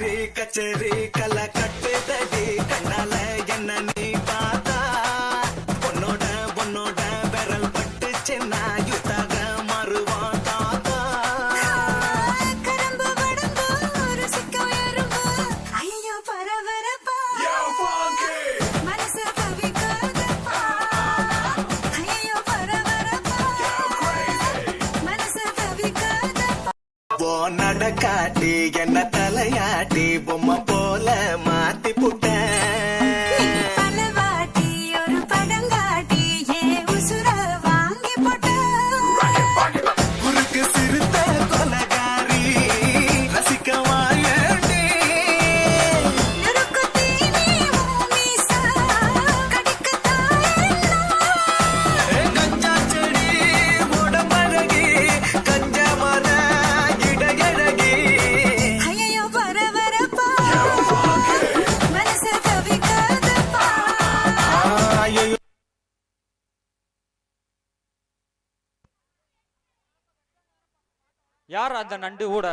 கச்சேரி கச்சேரி கலை கட்டுதடி கண்ணால என்ன நீ பார்த்தா பொண்ணோட பொண்ணோட விரல் பட்டு சின்ன யுத்தாக மாறுவான் தாத்தா கரம்பு வடம்பு ருசிக்க உயரும்பு ஐயோ பரபரப்பா மனசு தவிக்காதப்பா ஐயோ பரபரப்பா மனசு தவிக்காதப்பா ஓ நடக்காட்டி என்ன தலையாட்டி பொம்மை போல மாத்தி புட்ட பலவாட்டி ஒரு படங்காட்டி ஏ உசுர வாங்கி போட்ட குறுக்கு சிறுத்த கொலகாரி ரசிக்க வாயண்டி நெருக்கு தீனி மீசா கடிக்கத்தாயெல்லாம் கஞ்சா செடி உடம்பழகி கஞ்ச மர இடையழகி ஐயோ பரபரப்பா மனசு தவிக்காதப்பா ஐயோ யார் அந்த நண்டு கூட